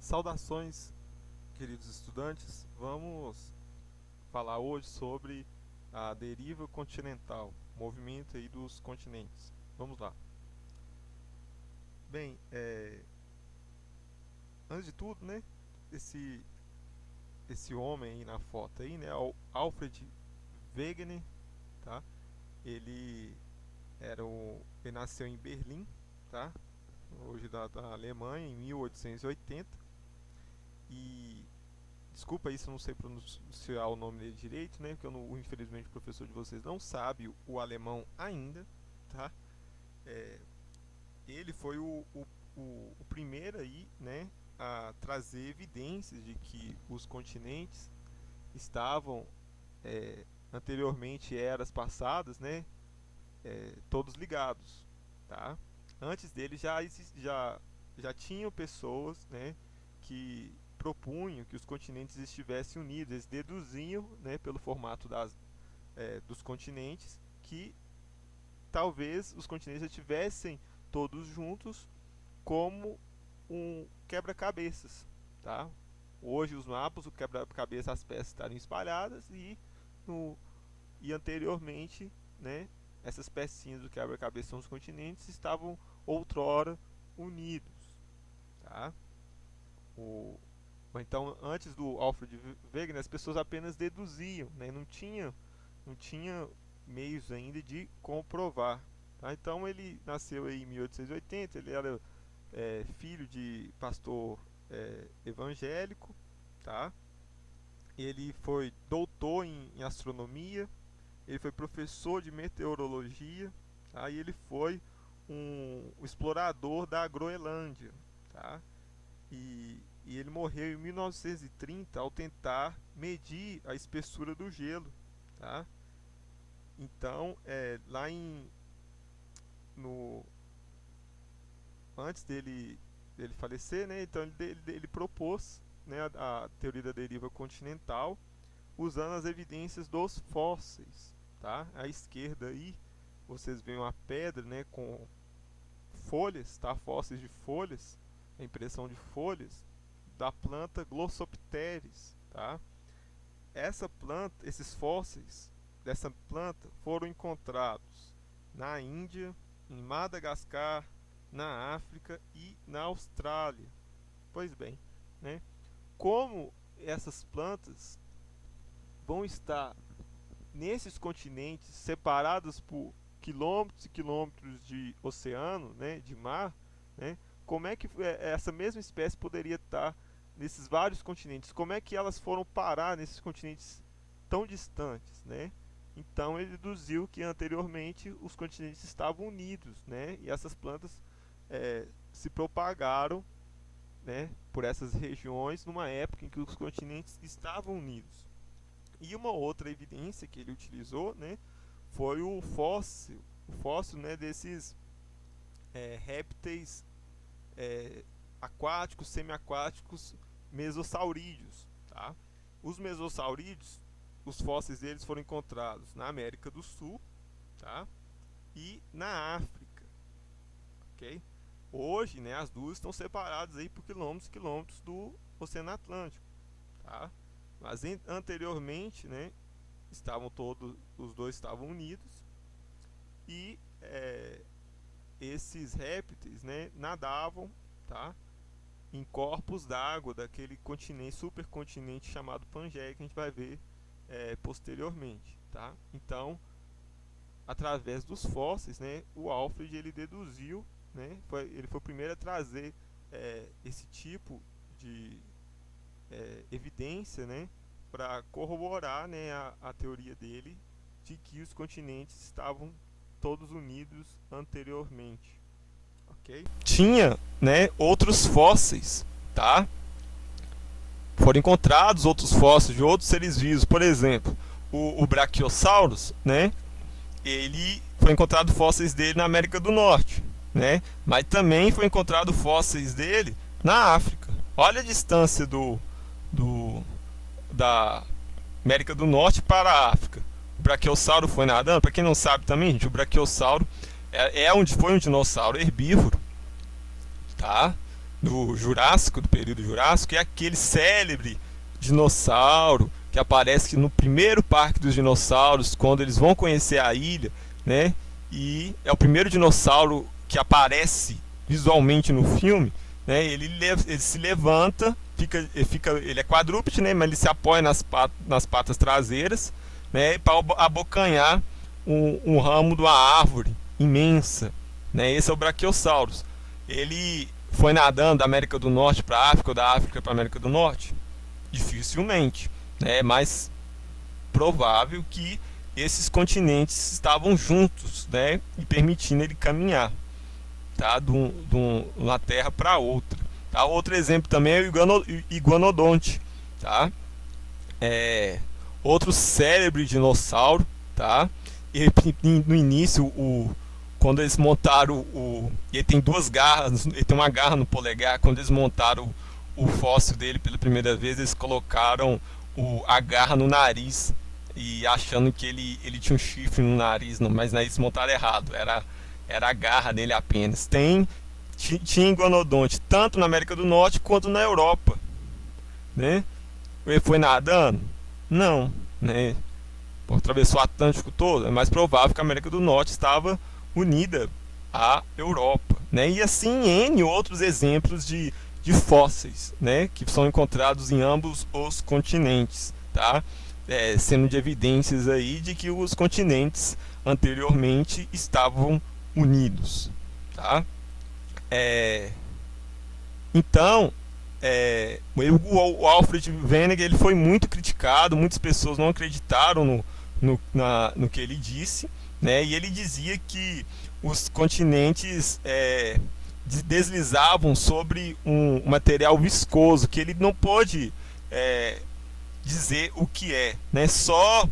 Saudações, queridos estudantes. Vamos falar hoje sobre a deriva continental, movimento aí dos continentes. Vamos lá. Bem, antes de tudo, né, esse esse homem aí na foto aí, né, Alfred Wegener, tá? Ele ele nasceu em Berlim, tá? Hoje da Alemanha, em 1880. E desculpa aí se eu não sei pronunciar o nome dele direito, né? Porque eu não, infelizmente o professor de vocês não sabe o alemão ainda, tá? É, ele foi o primeiro aí, né, a trazer evidências de que os continentes estavam anteriormente, eras passadas, né, todos ligados, tá? Antes dele já tinham pessoas, né, que propunham que os continentes estivessem unidos. Eles deduziam, né, pelo formato dos continentes, que talvez os continentes já estivessem todos juntos como um quebra-cabeças, tá? Hoje os mapas, o quebra-cabeça, as peças estariam espalhadas no, e anteriormente, né, essas pecinhas do quebra-cabeça são os continentes estavam outrora unidos, tá? O, então, antes do Alfred Wegener, as pessoas apenas deduziam, né? Não tinha meios ainda de comprovar. Tá? Então, ele nasceu aí em 1880, ele era filho de pastor evangélico, tá? Ele foi doutor em astronomia, ele foi professor de meteorologia, tá? E ele foi um explorador da Groenlândia, tá? E ele morreu em 1930 ao tentar medir a espessura do gelo, tá? Então, lá no antes dele falecer, né? Então ele propôs, né, a teoria da deriva continental usando as evidências dos fósseis, tá? À esquerda aí vocês veem uma pedra, né, com folhas, tá? Fósseis de folhas, a impressão de folhas da planta Glossopteris, tá? Essa planta, esses fósseis dessa planta foram encontrados na Índia, em Madagascar, na África e na Austrália. Pois bem, né? Como essas plantas vão estar nesses continentes separados por quilômetros e quilômetros de oceano, né, de mar, né? Como é que essa mesma espécie poderia estar nesses vários continentes? Como é que elas foram parar nesses continentes tão distantes, né? Então ele deduziu que anteriormente os continentes estavam unidos, né? E essas plantas se propagaram, né, por essas regiões numa época em que os continentes estavam unidos. E uma outra evidência que ele utilizou, né, foi o fóssil, né, desses répteis aquáticos, semiaquáticos, mesossaurídeos, tá? Os mesossaurídeos, os fósseis deles foram encontrados na América do Sul, tá? E na África, ok? Hoje, né, as duas estão separadas aí por quilômetros e quilômetros do Oceano Atlântico, tá? Mas anteriormente, né, os dois estavam unidos e esses répteis, né, nadavam, tá, em corpos d'água daquele continente, supercontinente chamado Pangeia, que a gente vai ver posteriormente, tá? Então, através dos fósseis, né, o Alfred ele deduziu, né, ele foi o primeiro a trazer esse tipo de evidência, né, para corroborar, né, a teoria dele de que os continentes estavam todos unidos anteriormente, ok? Tinha, né, outros fósseis, tá? Foram encontrados outros fósseis de outros seres vivos, por exemplo, o Brachiosaurus, né? Ele foi encontrado fósseis dele na América do Norte, né? Mas também foi encontrado fósseis dele na África. Olha a distância da América do Norte para a África. O Brachiosauro foi nadando. Para quem não sabe também, gente, o Brachiosauro foi um dinossauro herbívoro, tá? do Jurássico, do período Jurássico, é aquele célebre dinossauro que aparece no primeiro parque dos dinossauros, quando eles vão conhecer a ilha, né? E é o primeiro dinossauro que aparece visualmente no filme, né? Ele se levanta, ele é quadrúpede, né? Mas ele se apoia nas patas traseiras, né? Para abocanhar um ramo de uma árvore imensa, né? Esse é o Brachiosaurus. Ele foi nadando da América do Norte para a África ou da África para a América do Norte? Dificilmente, né? É mais provável que esses continentes estavam juntos, né? E permitindo ele caminhar, tá? De uma terra para outra. Tá? Outro exemplo também é o iguanodonte, tá? Outro célebre dinossauro, tá? E no início, quando eles montaram ele tem duas garras, ele tem uma garra no polegar. Quando eles montaram o fóssil dele pela primeira vez, eles colocaram a garra no nariz e achando que ele tinha um chifre no nariz, mas eles montaram errado, era a garra dele apenas. Tinha iguanodonte tanto na América do Norte quanto na Europa, né? Ele foi nadando? Não, né? Atravessou o Atlântico todo. É mais provável que a América do Norte estava unida à Europa, né? E assim N outros exemplos de fósseis, né? Que são encontrados em ambos os continentes, tá? Sendo de evidências aí de que os continentes anteriormente estavam unidos, tá? Então, o Alfred Wegener ele foi muito criticado, muitas pessoas não acreditaram no que ele disse, né? E ele dizia que os continentes deslizavam sobre um material viscoso, que ele não pôde dizer o que é, né? Só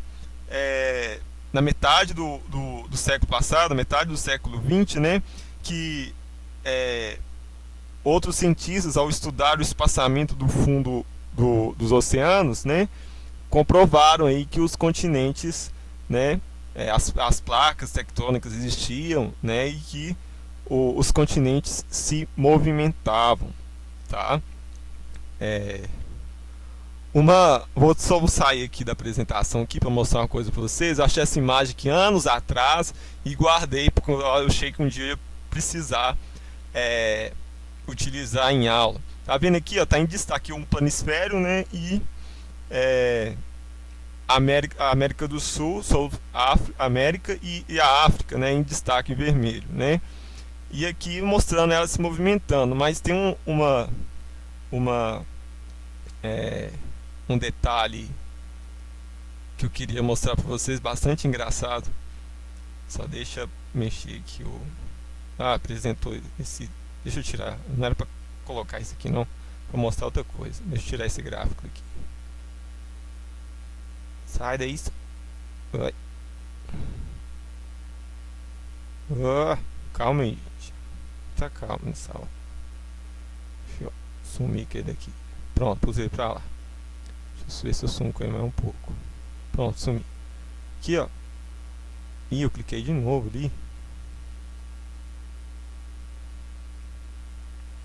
na metade do século passado, metade do século XX, né? Que outros cientistas, ao estudar o espaçamento do fundo dos oceanos, né, comprovaram aí que os continentes, né, as placas tectônicas existiam, né, e que os continentes se movimentavam, tá? Vou sair aqui da apresentação aqui para mostrar uma coisa para vocês. Eu achei essa imagem aqui anos atrás e guardei porque eu achei que um dia eu ia precisar utilizar em aula. Tá vendo aqui, ó, tá em destaque um planisfério, né, e a América do Sul, América e a África, né, em destaque em vermelho, né? E aqui mostrando ela se movimentando, mas tem um detalhe que eu queria mostrar para vocês, bastante engraçado. Só deixa mexer aqui apresentou esse. Deixa eu tirar, não era para colocar isso aqui não, para mostrar outra coisa. Deixa eu tirar esse gráfico aqui. Sai daí. Calma aí, gente. Tá calma nessa aula. Deixa eu sumir aquele daqui. Pronto, pusei pra lá. Deixa eu ver se eu sumo com ele mais um pouco. Pronto, sumi. Aqui, ó. Ih, eu cliquei de novo ali.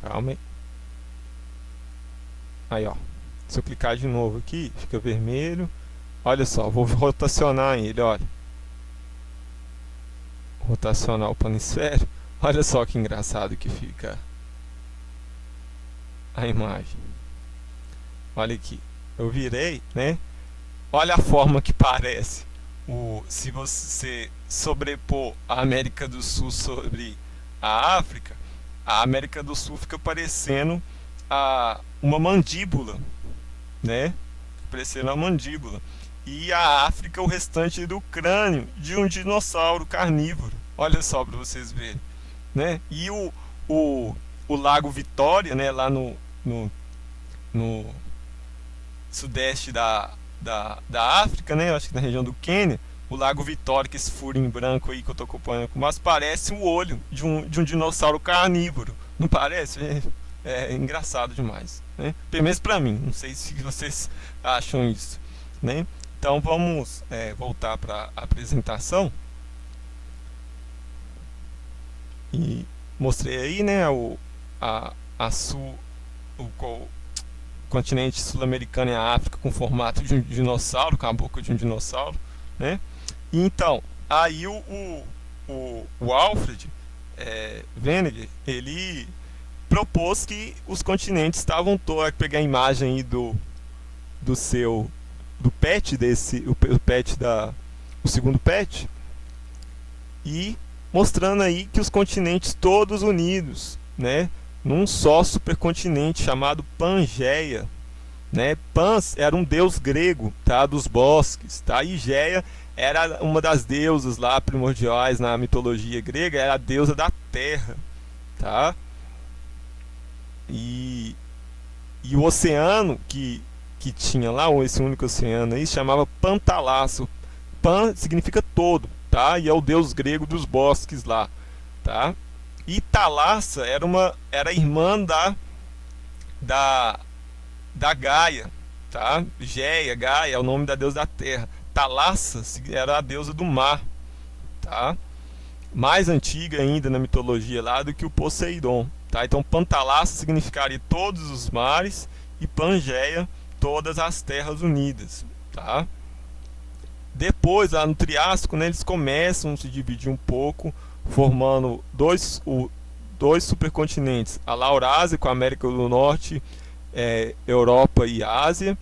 Calma aí. Aí, ó. Se eu clicar de novo aqui, fica vermelho. Olha só, vou rotacionar ele, olha. Rotacionar o planisfério. Olha só que engraçado que fica a imagem. Olha aqui. Eu virei, né? Olha a forma que parece. Se você sobrepor a América do Sul sobre a África, a América do Sul fica parecendo uma mandíbula, né? Parecendo uma mandíbula. E a África, o restante do crânio de um dinossauro carnívoro. Olha só para vocês verem, né? E o Lago Vitória, né? Lá no sudeste da África, né? Eu acho que na região do Quênia, o Lago Vitória, que esse furinho branco aí que eu tô acompanhando, mas parece o olho de um dinossauro carnívoro, não parece? É engraçado demais, né? Pelo menos pra mim, não sei se vocês acham isso, né? Então vamos voltar para a apresentação. E mostrei aí, né, o continente sul-americano e a África com formato de um dinossauro, com a boca de um dinossauro, né? E então, aí o Alfred Wegener, ele propôs que os continentes estavam todos, pegar a imagem aí do seu do PET o PET o segundo PET, e mostrando aí que os continentes todos unidos, né, num só supercontinente chamado Pangeia, né? Pans era um deus grego, tá, dos bosques, tá? E Geia era uma das deusas lá primordiais na mitologia grega, era a deusa da terra, tá? E o oceano que tinha lá, esse único oceano aí, se chamava Pantalasso. Pan significa todo, tá? E é o deus grego dos bosques lá, tá? E Thalassa era irmã da Gaia, tá? Geia, Gaia é o nome da deusa da terra. Thalassa era a deusa do mar, tá? Mais antiga ainda na mitologia lá do que o Poseidon, tá? Então Pantalassa significaria todos os mares e Pangeia todas as terras unidas, tá? Depois, lá no Triássico, né, eles começam a se dividir um pouco, formando dois supercontinentes, a Laurásia com a América do Norte, Europa e Ásia,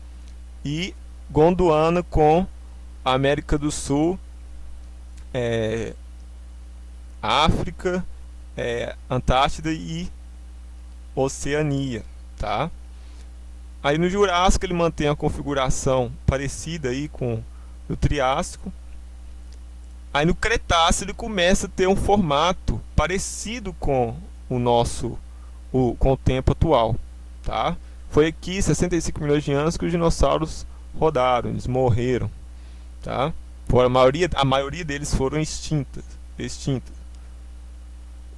e Gondwana com a América do Sul, África, Antártida e Oceania, tá? Aí no Jurássico ele mantém a configuração parecida aí com o Triássico. Aí no Cretáceo ele começa a ter um formato parecido com o nosso, com o tempo atual, tá? Foi aqui 65 milhões de anos que os dinossauros rodaram, eles morreram, tá? A maioria deles foram extintas.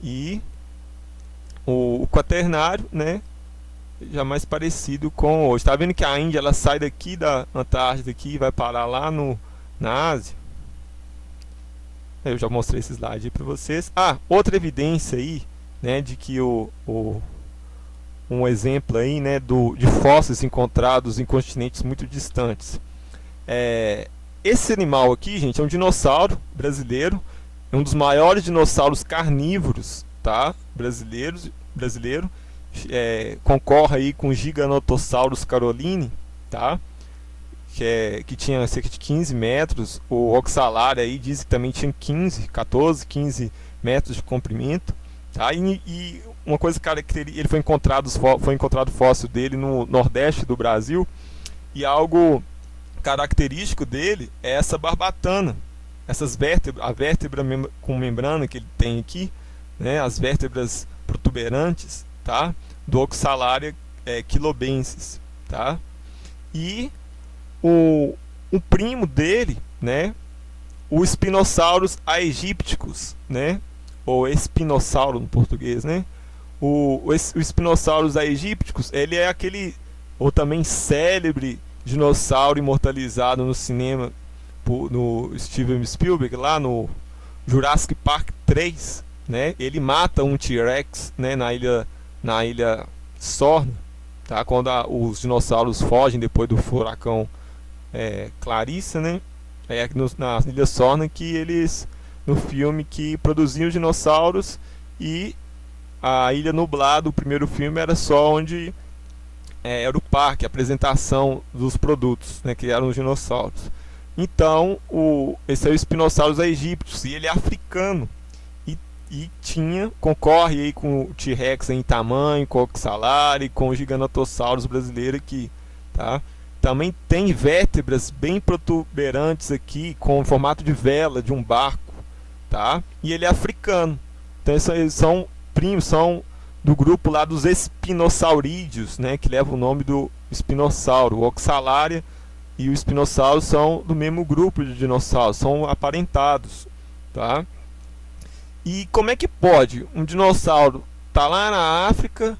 E o Quaternário, né, já mais parecido com hoje. Tá vendo que a Índia ela sai daqui da Antártida aqui e vai parar lá na Ásia? Eu já mostrei esse slide aí para vocês. Outra evidência aí, né, de que um exemplo aí, né, de fósseis encontrados em continentes muito distantes. Esse animal aqui, gente, é um dinossauro brasileiro, é um dos maiores dinossauros carnívoros, tá? Brasileiro, concorre aí com o Giganotosaurus caroline, tá? Que tinha cerca de 15 metros. O Oxalar aí diz que também tinha 15 metros de comprimento, tá? E uma coisa característica, ele foi encontrado fóssil dele no nordeste do Brasil, e algo característico dele é essa barbatana, essas vértebras, a vértebra com membrana que ele tem aqui, né, as vértebras protuberantes, tá, do Oxalaria quilobensis, tá? E o primo dele, né, o Spinosaurus aegypticus, né, ou espinossauro no português, né? O Spinosaurus aegypticus, ele é aquele, ou também célebre dinossauro imortalizado no cinema no Steven Spielberg, lá no Jurassic Park 3, né? Ele mata um T-Rex, né, na ilha Sorna, tá? Quando os dinossauros fogem depois do furacão Clarissa, né? Na ilha Sorna que eles, no filme que produziam os dinossauros, e a Ilha Nublada, o primeiro filme, era só onde era o parque, a apresentação dos produtos, né, que eram os dinossauros. Então, esse é o Spinosaurus aegyptus, e ele é africano, e concorre aí com o T-Rex em tamanho, com o Oxalar e com o Giganotosaurus brasileiro aqui, tá? Também tem vértebras bem protuberantes aqui, com o formato de vela de um barco, tá? E ele é africano. Então eles são primos, são do grupo lá dos espinosaurídeos, né, que leva o nome do espinossauro. O Oxalaria e o espinossauro são do mesmo grupo de dinossauros, são aparentados, tá? E como é que pode um dinossauro tá lá na África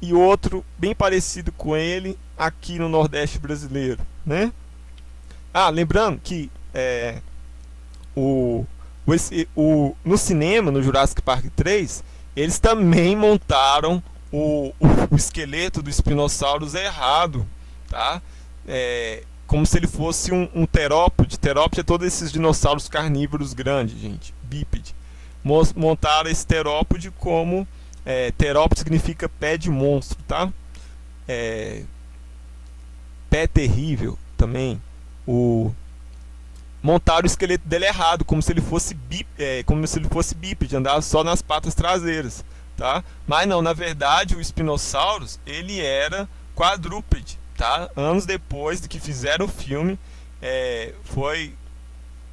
e outro bem parecido com ele aqui no Nordeste brasileiro, né? Lembrando que no cinema, no Jurassic Park 3, eles também montaram o esqueleto do Spinosaurus é errado, tá? Como se ele fosse um terópode. Terópode é todos esses dinossauros carnívoros grandes, gente, bípede. Montaram esse terópode como terópode significa pé de monstro, tá? Pé terrível também. Montaram o esqueleto dele errado, como se ele fosse bípede, andava só nas patas traseiras, tá? Mas não, na verdade o Spinosaurus ele era quadrúpede, tá? Anos depois de que fizeram o filme,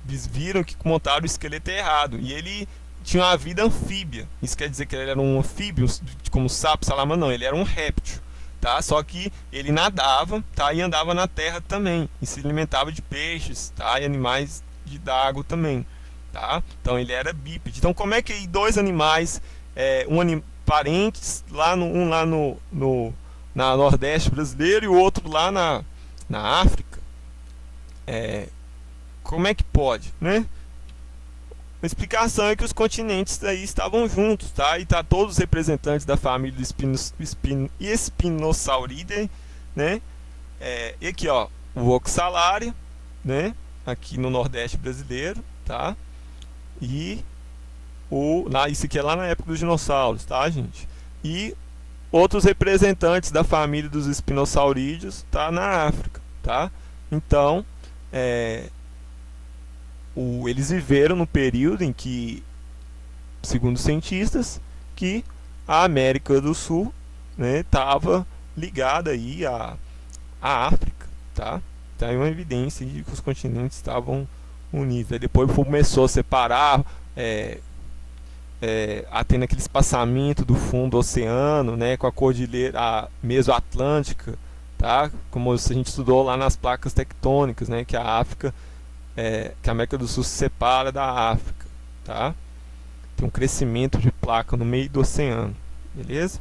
viram que montaram o esqueleto errado e ele tinha uma vida anfíbia. Isso quer dizer que ele era um anfíbio, como sapo, salamandra? Não, ele era um réptil, tá? Só que ele nadava, tá? E andava na terra também, e se alimentava de peixes, tá? E animais d'água também, tá? Então ele era bípede. Então como é que dois animais, parentes, um lá na Nordeste brasileiro e o outro lá na África, como é que pode, né? A explicação é que os continentes aí estavam juntos, tá? E tá todos os representantes da família do Spinosauridae, né? E aqui, ó, o Oxalaria, né? Aqui no Nordeste brasileiro, tá? E isso aqui é lá na época dos dinossauros, tá, gente? E outros representantes da família dos espinosaurídeos, tá? Na África, tá? Então, eles viveram no período em que, segundo os cientistas, que a América do Sul, né, estava ligada aí à África, tá? Então é uma evidência de que os continentes estavam unidos. Aí depois começou a separar, tendo aquele espaçamento do fundo do oceano, né, com a cordilheira mesoatlântica, tá? Como a gente estudou lá nas placas tectônicas, né, que a África, que a América do Sul se separa da África, tá? Tem um crescimento de placa no meio do oceano, beleza?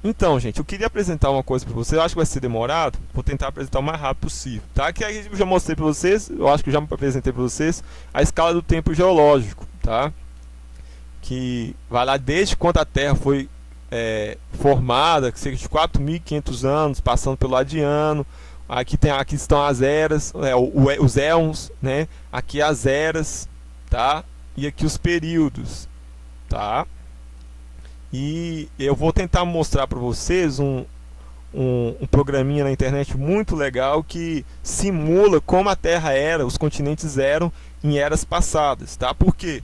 Então, gente, eu queria apresentar uma coisa para vocês. Eu acho que vai ser demorado, vou tentar apresentar o mais rápido possível, tá? Que aí eu já mostrei para vocês, eu acho que eu já apresentei para vocês a escala do tempo geológico, tá? Que vai lá desde quando a Terra foi formada, cerca de 4.500 anos, passando pelo Adiano. Aqui estão as eras, os éons, né? Aqui as eras, tá? E aqui os períodos, tá? E eu vou tentar mostrar para vocês um programinha na internet muito legal que simula como a Terra era, os continentes eram em eras passadas, tá? Porque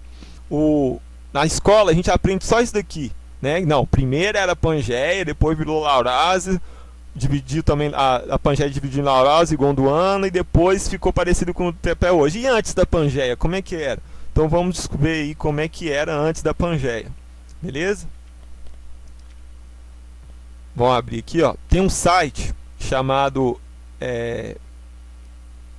na escola a gente aprende só isso daqui, né? Não, primeiro era a Pangeia, depois virou Laurásia, dividiu também a Pangeia, dividiu em Laurásia e Gondwana, e depois ficou parecido com o tempo é hoje. E antes da Pangeia, como é que era? Então vamos descobrir aí como é que era antes da Pangeia, beleza? Vamos abrir aqui, ó. Tem um site chamado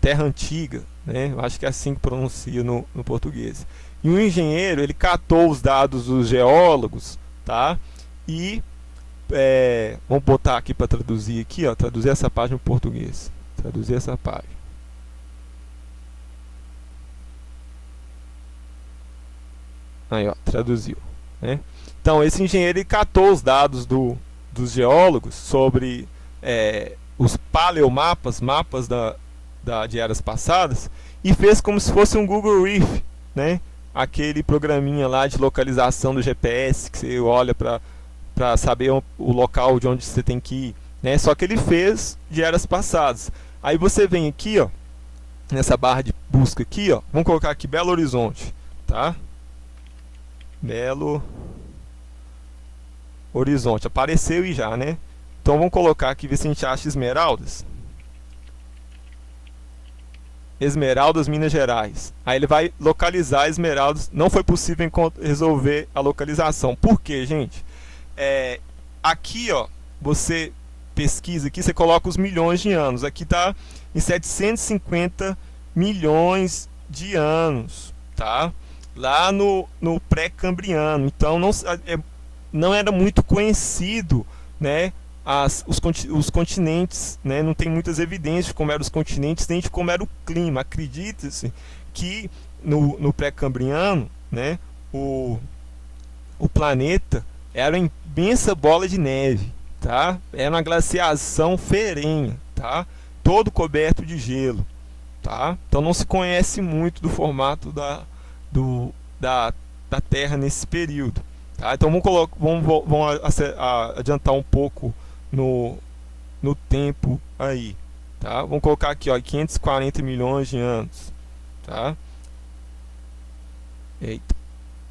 Terra Antiga, né? Eu acho que é assim que pronuncia no português. E um engenheiro, ele catou os dados dos geólogos, tá? E vamos botar aqui para traduzir aqui, ó, traduzir essa página em português. Traduzir essa página. Aí, ó, traduziu, né? Então, esse engenheiro, ele catou os dados dos geólogos sobre os paleomapas, mapas de eras passadas, e fez como se fosse um Google Earth, né? Aquele programinha lá de localização do GPS que você olha para saber o local de onde você tem que ir, né? Só que ele fez de eras passadas. Aí você vem aqui, ó, nessa barra de busca aqui, ó, vamos colocar aqui Belo Horizonte, tá? Belo Horizonte, apareceu e já, né? Então vamos colocar aqui, ver se a gente acha Esmeraldas. Esmeraldas, Minas Gerais. Aí ele vai localizar Esmeraldas. Não foi possível resolver a localização. Por quê, gente? Aqui, ó, você pesquisa aqui, você coloca os milhões de anos. Aqui está em 750 milhões de anos, tá? Lá no pré-cambriano. Então não era muito conhecido, né, os continentes, né? Não tem muitas evidências de como eram os continentes, nem de como era o clima. Acredita-se que no pré-cambriano, né, o planeta Era uma imensa bola de neve, tá? Era uma glaciação ferrenha, tá? Todo coberto de gelo, tá? Então não se conhece muito do formato do, da, da Terra nesse período, tá? Então vamos adiantar um pouco no tempo aí, tá? Vamos colocar aqui, ó, 540 milhões de anos, tá? Eita.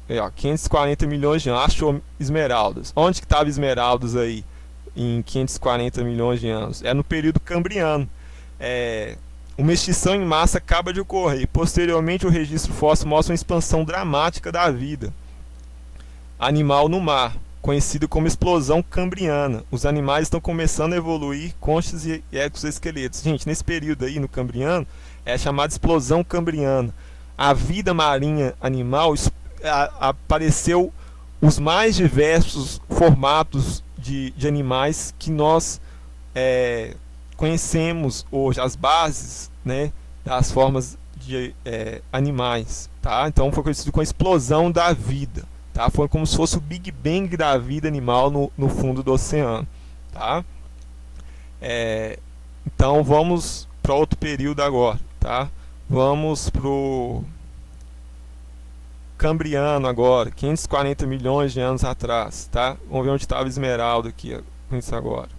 Aí, ó, 540 milhões de anos. Achou esmeraldas. Onde que estava esmeraldas aí em 540 milhões de anos? É no período cambriano. Uma extinção em massa acaba de ocorrer. Posteriormente, o registro fóssil mostra uma expansão dramática da vida animal no mar, conhecido como explosão cambriana. Os animais estão começando a evoluir conchas e exoesqueletos. Gente, nesse período aí no cambriano é chamada explosão cambriana. A vida marinha animal apareceu os mais diversos formatos de animais que nós conhecemos hoje, as bases, né, das formas de animais, tá? Então foi conhecido como a explosão da vida, tá? Foi como se fosse o Big Bang da vida animal no fundo do oceano, tá? Então vamos para outro período agora, tá? Vamos pro Cambriano agora, 540 milhões de anos atrás, tá? Vamos ver onde estava Esmeralda aqui com isso agora.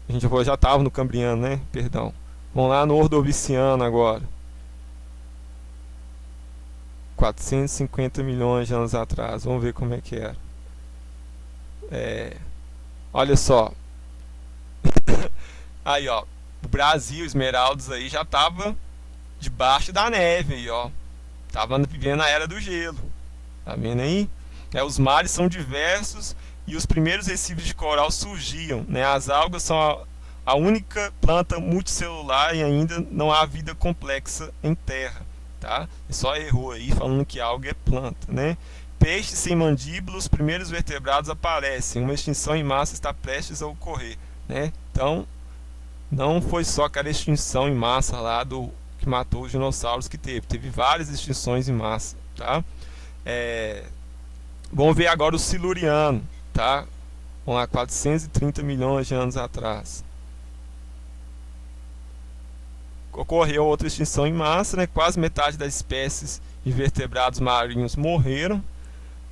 A gente já estava no Cambriano, né? Perdão. Vamos lá no Ordoviciano agora. 450 milhões de anos atrás. Vamos ver como é que era. Olha só. Aí, ó. O Brasil, Esmeraldas aí já estava debaixo da neve aí, ó. Tava vivendo a era do gelo. Tá vendo aí? Os mares são diversos e os primeiros recifes de coral surgiam, né? As algas são a única planta multicelular e ainda não há vida complexa em terra, tá? Só errou aí falando que alga é planta, né? Peixes sem mandíbula, os primeiros vertebrados aparecem. Uma extinção em massa está prestes a ocorrer, né? Então, não foi só aquela extinção em massa lá que matou os dinossauros que teve várias extinções em massa, tá? Vamos ver agora o Siluriano, tá? Vamos lá, 430 milhões de anos atrás. Ocorreu outra extinção em massa, né? Quase metade das espécies de vertebrados marinhos morreram.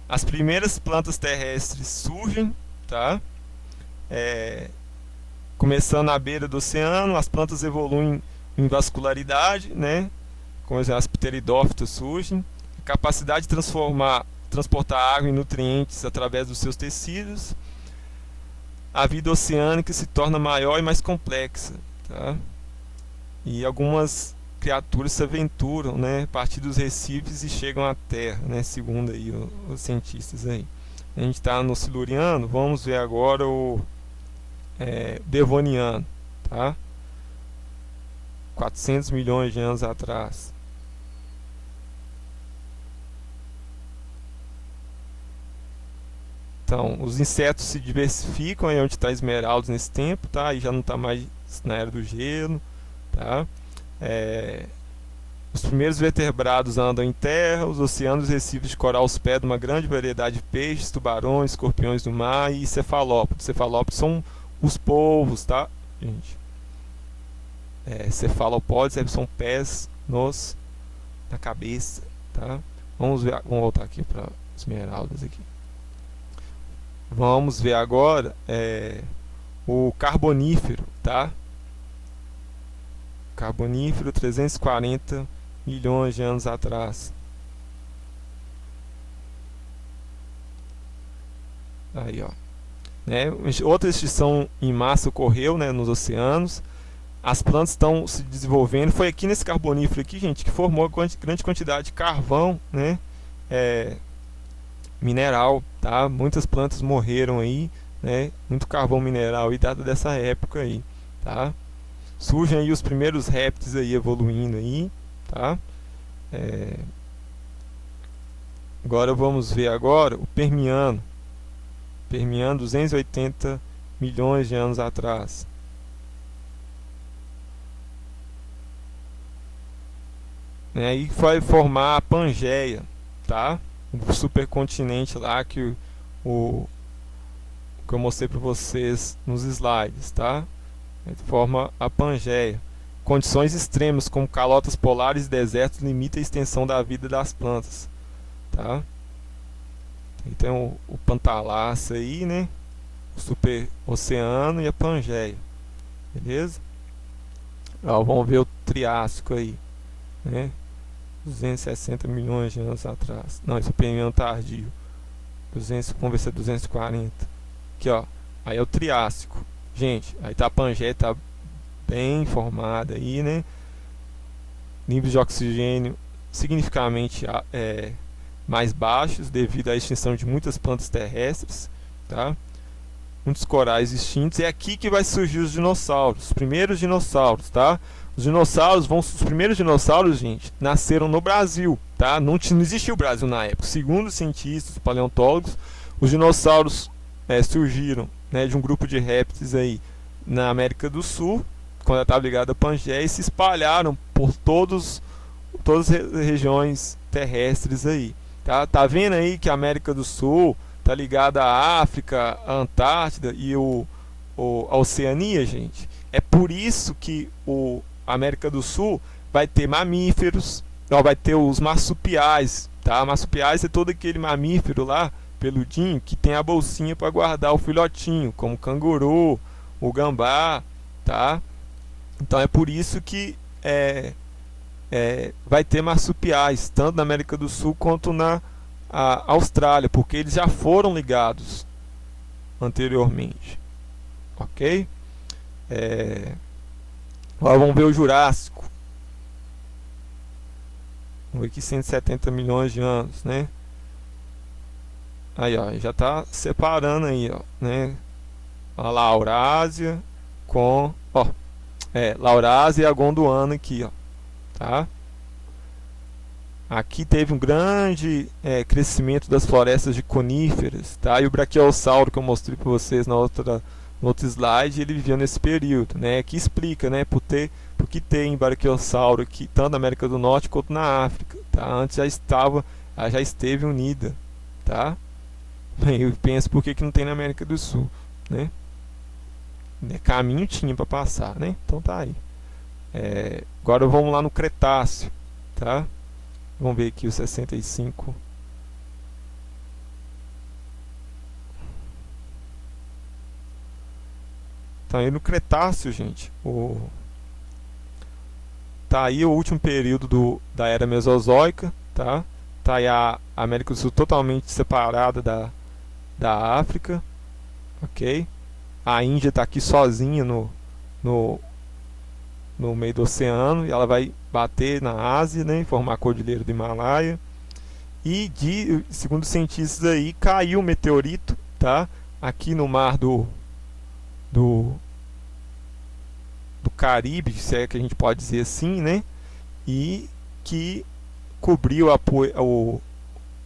As primeiras plantas terrestres surgem, tá? Começando à beira do oceano, as plantas evoluem em vascularidade, né? Como as pteridófitas surgem. A capacidade de transportar água e nutrientes através dos seus tecidos. A vida oceânica se torna maior e mais complexa, tá? E algumas criaturas se aventuram, né, a partir dos recifes e chegam à Terra, né, segundo aí os cientistas aí. A gente está no Siluriano, vamos ver agora o Devoniano, tá? 400 milhões de anos atrás. Então, os insetos se diversificam, aí onde está Esmeraldas nesse tempo, tá? Aí já não está mais na era do gelo, tá? Os primeiros vertebrados andam em terra, os oceanos e recifes de coral hospedam uma grande variedade de peixes, tubarões, escorpiões do mar e cefalópodes. Cefalópodes são os polvos, tá, gente? Cefalopódios são pés na cabeça, tá? Vamos voltar aqui para Esmeraldas aqui. Vamos ver agora o Carbonífero, tá? Carbonífero, 340 milhões de anos atrás. Aí, ó. Outra extinção em massa ocorreu, né, nos oceanos. As plantas estão se desenvolvendo. Foi aqui nesse carbonífero aqui, gente, que formou grande quantidade de carvão, né? Mineral, tá? Muitas plantas morreram aí, né? Muito carvão mineral aí dado dessa época aí, tá? Surgem aí os primeiros répteis aí evoluindo aí, tá? Agora vamos ver agora o Permiano. Permiano, 280 milhões de anos atrás. Aí vai formar a Pangeia, tá? o supercontinente lá o que eu mostrei para vocês nos slides, tá? Forma a Pangeia. Condições extremas como calotas polares e desertos limitam a extensão da vida das plantas, tá? Então o Pantalácea aí, né? O super oceano e a Pangeia, beleza? Ó, vamos ver o Triássico aí, né? 260 milhões de anos atrás. Não, esse é o Permiano tardio. 200, vamos ver se é 240. Aqui, ó. Aí é o Triássico. Gente, aí tá a Pangeia, tá bem formada aí, né? Níveis de oxigênio significativamente mais baixos devido à extinção de muitas plantas terrestres, tá? Muitos corais extintos. É aqui que vai surgir os dinossauros, os primeiros dinossauros, tá? Os primeiros dinossauros, gente, nasceram no Brasil, tá? Não existia o Brasil na época. Segundo os cientistas, paleontólogos, os dinossauros surgiram, né, de um grupo de répteis aí na América do Sul, quando ela estava ligada à Pangeia, e se espalharam por todas as regiões terrestres aí, tá? Tá vendo aí que a América do Sul tá ligada à África, à Antártida e a Oceania, gente? É por isso que a América do Sul vai ter mamíferos, vai ter os marsupiais, tá? Marsupiais é todo aquele mamífero lá, peludinho, que tem a bolsinha para guardar o filhotinho, como o canguru, o gambá, tá? Então é por isso que vai ter marsupiais, tanto na América do Sul quanto na Austrália, porque eles já foram ligados anteriormente, ok? Agora vamos ver o Jurássico. Vamos ver aqui 170 milhões de anos, né? Aí, ó, já está separando aí, ó, né? A Laurásia com, ó, Laurásia e a Gondwana aqui, ó, tá? Aqui teve um grande crescimento das florestas de coníferas, tá? E o Brachiosauro que eu mostrei para vocês no outro slide, ele viveu nesse período, né? Aqui explica, né? Por que tem Brachiosauro aqui, tanto na América do Norte quanto na África, tá? Antes já esteve unida, tá? Eu penso por que não tem na América do Sul, né? Caminho tinha para passar, né? Então tá aí. Agora vamos lá no Cretáceo, tá? Vamos ver aqui o 65. Tá aí no Cretáceo, gente. Tá aí o último período da Era Mesozoica, tá? Tá aí a América do Sul totalmente separada da África, ok? A Índia está aqui sozinha no meio do oceano e ela vai bater na Ásia, né, formar a cordilheira do Himalaia. E segundo os cientistas aí, caiu um meteorito, tá? Aqui no mar do Caribe, se é que a gente pode dizer assim, né? E que cobriu a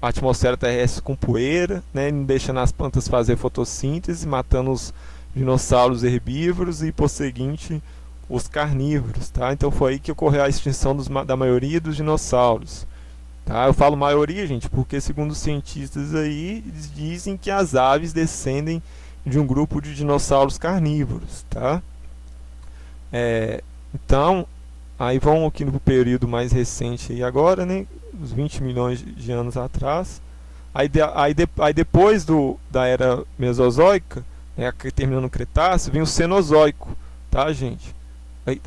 atmosfera terrestre com poeira, né, não deixando as plantas fazer fotossíntese, matando os dinossauros herbívoros e, por seguinte, os carnívoros, tá? Então foi aí que ocorreu a extinção da maioria dos dinossauros, tá? Eu falo maioria, gente, porque segundo os cientistas aí, eles dizem que as aves descendem de um grupo de dinossauros carnívoros, tá? Então, aí vão aqui no período mais recente aí agora, né? Uns 20 milhões de anos atrás. Aí depois da Era Mesozoica, né, terminando o Cretáceo, vem o Cenozoico, tá, gente? Aí,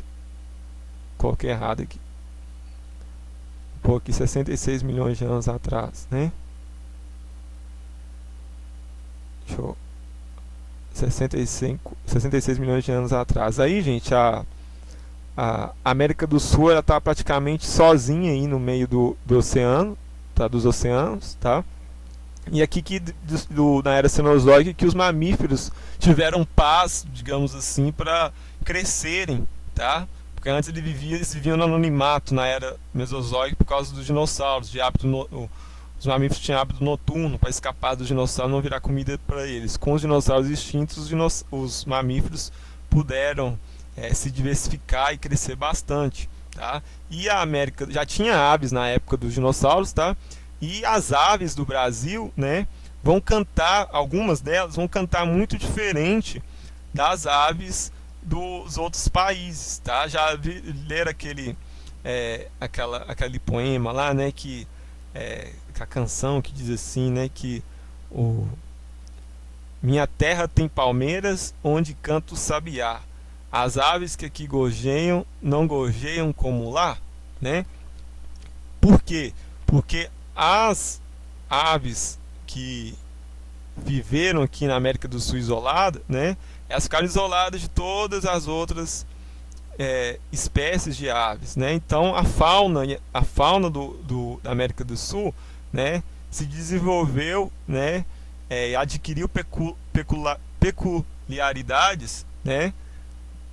coloquei errado aqui. Pô, aqui 66 milhões de anos atrás, né? Deixa eu... 66 milhões de anos atrás. Aí, gente, a América do Sul está praticamente sozinha aí no meio do oceano, tá? Dos oceanos, tá? E aqui na Era Cenozoica que os mamíferos tiveram paz, digamos assim, para crescerem, tá? Porque antes eles viviam no anonimato na Era Mesozoica por causa dos dinossauros, os mamíferos tinham hábito noturno para escapar dos dinossauros e não virar comida para eles. Com os dinossauros extintos, os mamíferos puderam se diversificar e crescer bastante, tá? E a América já tinha aves na época dos dinossauros, tá? E as aves do Brasil, né, vão cantar, algumas delas vão cantar muito diferente das aves dos outros países, tá? Já ler aquele poema lá, né, que a canção que diz assim, né, que o minha terra tem palmeiras onde canta o sabiá. As aves que aqui gorjeiam não gorjeiam como lá, né? Por quê? Porque as aves que viveram aqui na América do Sul isolada, né? Elas ficaram isoladas de todas as outras espécies de aves, né? Então a fauna da América do Sul, né, se desenvolveu, né, adquiriu peculiaridades, né,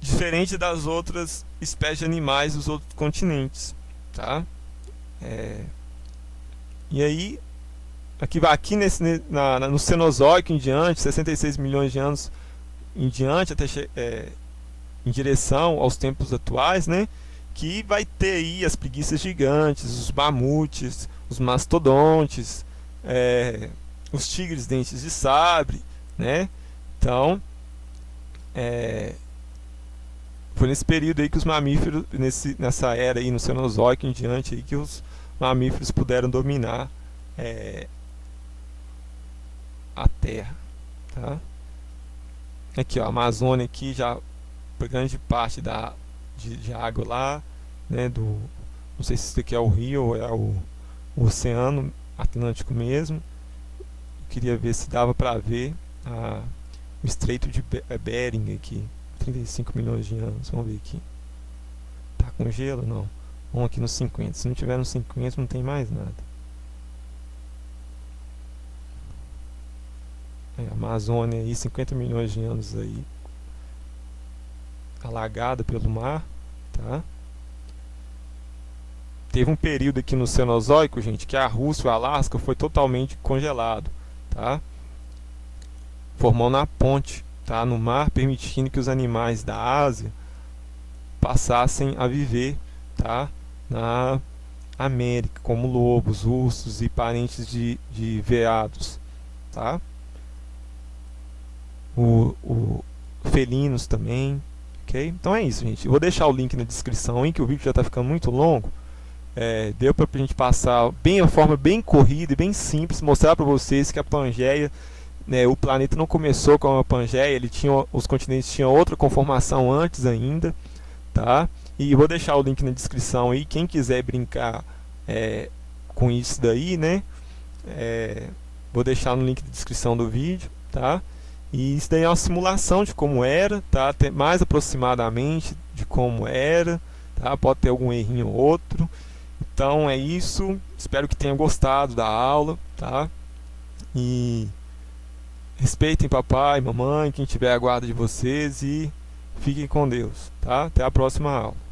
diferente das outras espécies de animais dos outros continentes, tá? E aí aqui no Cenozoico em diante, 66 milhões de anos em diante, até em direção aos tempos atuais, né, que vai ter aí as preguiças gigantes, os mamutes, os mastodontes, os tigres dentes de sabre, né? Então, foi nesse período aí que os mamíferos, nessa era aí no Cenozoico em diante aí, que os mamíferos puderam dominar a Terra, tá? Aqui, ó, a Amazônia aqui já grande parte de água lá, né, não sei se isso aqui é o rio ou é o Oceano Atlântico mesmo. Eu queria ver se dava para ver o Estreito de Bering aqui, 35 milhões de anos. Vamos ver aqui. Tá com gelo? Não. Vamos aqui nos 50. Se não tiver nos 50, não tem mais nada. A Amazônia aí, 50 milhões de anos aí, alagada pelo mar, tá? Teve um período aqui no Cenozoico, gente, que a Rússia e o Alasca foi totalmente congelado, tá? Formando uma ponte, tá, no mar, permitindo que os animais da Ásia passassem a viver, tá, na América, como lobos, ursos e parentes de veados, tá? Felinos também. Okay? Então é isso, gente. Eu vou deixar o link na descrição aí, que o vídeo já está ficando muito longo. Deu para a gente passar bem a forma bem corrida e bem simples, mostrar para vocês que a Pangeia, né, o planeta não começou com a Pangeia, os continentes tinham outra conformação antes ainda, tá? E vou deixar o link na descrição aí, quem quiser brincar com isso daí, né? Vou deixar no link da descrição do vídeo, tá? E isso daí é uma simulação de como era, tá? Até mais aproximadamente de como era, tá? Pode ter algum errinho ou outro. Então é isso. Espero que tenham gostado da aula, tá? E respeitem papai, mamãe, quem tiver a guarda de vocês, e fiquem com Deus, tá? Até a próxima aula.